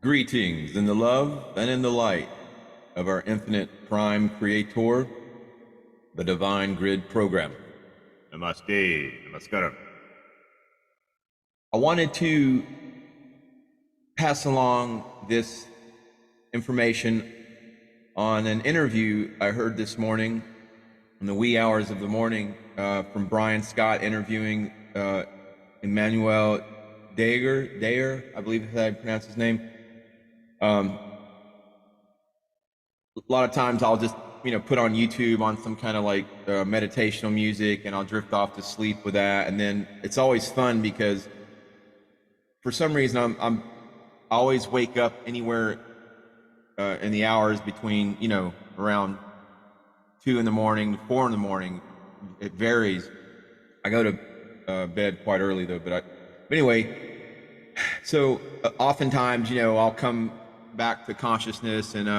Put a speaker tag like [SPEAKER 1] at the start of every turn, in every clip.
[SPEAKER 1] Greetings in the love and in the light of our infinite prime creator, the Divine Grid Program.
[SPEAKER 2] Namaste, namaskaram.
[SPEAKER 1] I wanted to pass along this information on an interview I heard this morning in the wee hours of the morning from Brian Scott interviewing Emmanuel Dagher, I believe is how I pronounce his name. A lot of times I'll just, put on YouTube on some kind of like meditational music, and I'll drift off to sleep with that. And then it's always fun because for some reason I always wake up anywhere in the hours between, around 2 in the morning, 4 in the morning. It varies. I go to bed quite early though, but anyway, so oftentimes, I'll come back to consciousness and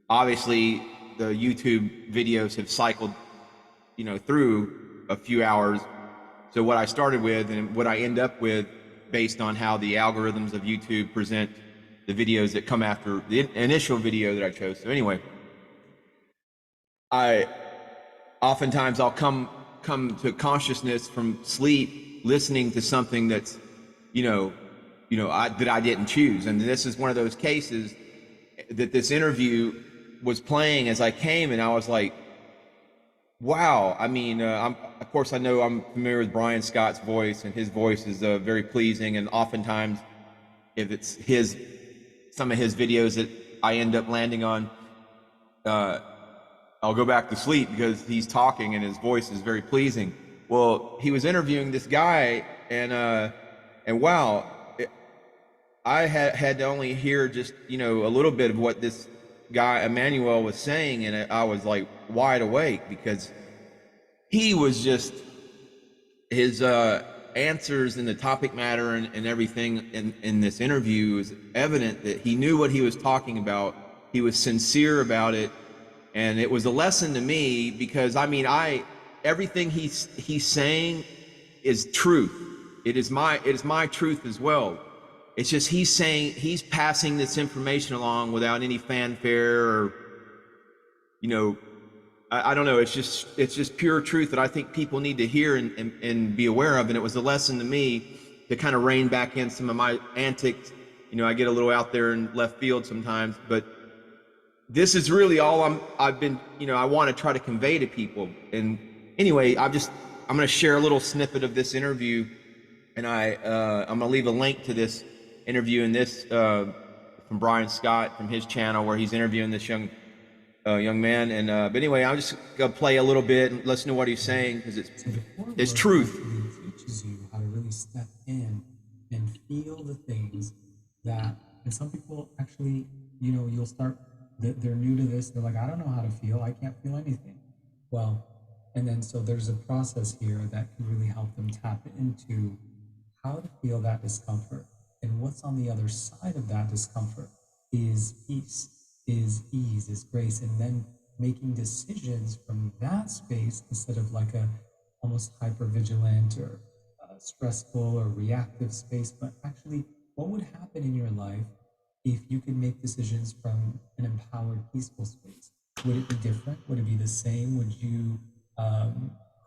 [SPEAKER 1] obviously the YouTube videos have cycled, through a few hours. So what I started with and what I end up with based on how the algorithms of YouTube present the videos that come after the initial video that I chose. So anyway, oftentimes I'll come to consciousness from sleep, listening to something that's, that I didn't choose. And this is one of those cases that this interview was playing as I came, and I was like, wow. I mean, of course I know I'm familiar with Brian Scott's voice, and his voice is very pleasing. And oftentimes if it's some of his videos that I end up landing on, I'll go back to sleep because he's talking and his voice is very pleasing. Well, he was interviewing this guy, and wow, I had to only hear just, a little bit of what this guy, Emmanuel, was saying, and I was like wide awake because he was just, his answers and the topic matter and everything in this interview was evident that he knew what he was talking about. He was sincere about it, and it was a lesson to me because, everything he's saying is truth. It is my truth as well. It's just he's passing this information along without any fanfare or, I don't know. It's just pure truth that I think people need to hear and be aware of. And it was a lesson to me to kind of rein back in some of my antics. I get a little out there in left field sometimes, but this is really all I've been, I want to try to convey to people. And anyway, I'm going to share a little snippet of this interview, and I'm going to leave a link to this interview in this from Brian Scott from his channel where he's interviewing this young man. And but anyway, I'm just gonna play a little bit and listen to what he's saying because it's truth.
[SPEAKER 3] It teaches you how to really step in and feel the things that, and some people actually, you'll start, they're new to this, they're like, I don't know how to feel, I can't feel anything. Well, and then so there's a process here that can really help them tap into how to feel that discomfort. And what's on the other side of that discomfort is peace, is ease, is grace, and then making decisions from that space instead of like a almost hypervigilant or stressful or reactive space, but actually what would happen in your life if you could make decisions from an empowered, peaceful space? Would it be different? Would it be the same? Would you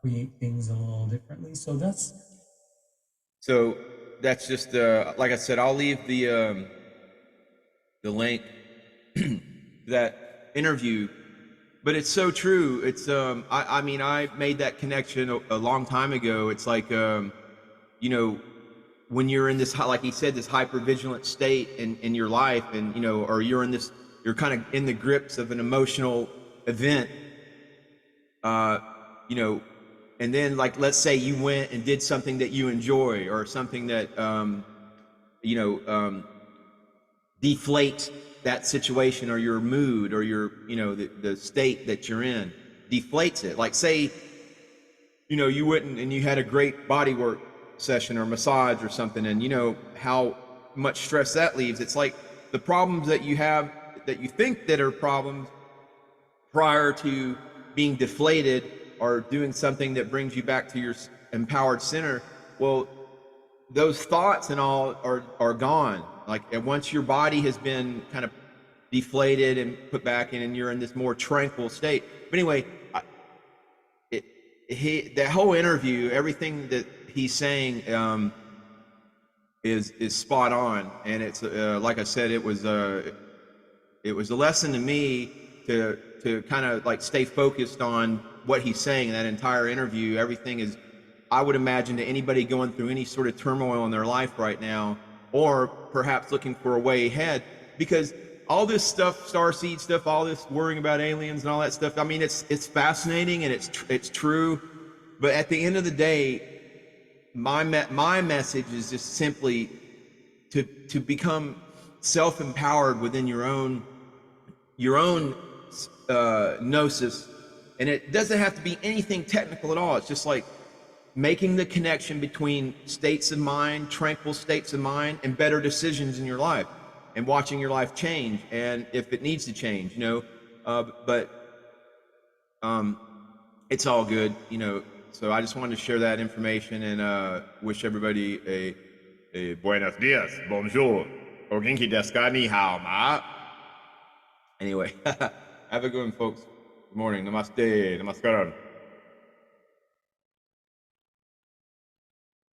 [SPEAKER 3] create things a little differently? So
[SPEAKER 1] that's just like I said, I'll leave the link to that interview, but it's so true. It's I made that connection a long time ago. It's like when you're in this, like he said, this hypervigilant state in your life, and or you're kind of in the grips of an emotional event, and then, like, let's say you went and did something that you enjoy, or something that, deflates that situation or your mood or your, the state that you're in, deflates it. Like, say, you went and you had a great body work session or massage or something, and how much stress that leaves. It's like the problems that you have that you think that are problems prior to being deflated or doing something that brings you back to your empowered center. Well, those thoughts and all are gone. Like, and once your body has been kind of deflated and put back in, and you're in this more tranquil state. But anyway, that whole interview, everything that he's saying is spot on, and it's like I said, it was a lesson to me to kind of like stay focused on what he's saying in that entire interview. Everything is, I would imagine, to anybody going through any sort of turmoil in their life right now, or perhaps looking for a way ahead, because all this stuff, starseed stuff, all this worrying about aliens and all that stuff, I mean, it's fascinating and it's true, but at the end of the day, my message is just simply to become self-empowered within your own gnosis, and it doesn't have to be anything technical at all. It's just like making the connection between states of mind, tranquil states of mind, and better decisions in your life, and watching your life change, and if it needs to change, it's all good, So I just wanted to share that information and wish everybody a
[SPEAKER 2] Buenos dias, bonjour, o genki desu ka, ni hao ma.
[SPEAKER 1] Anyway, have a good one, folks. Good morning. Namaste. Namaskaram.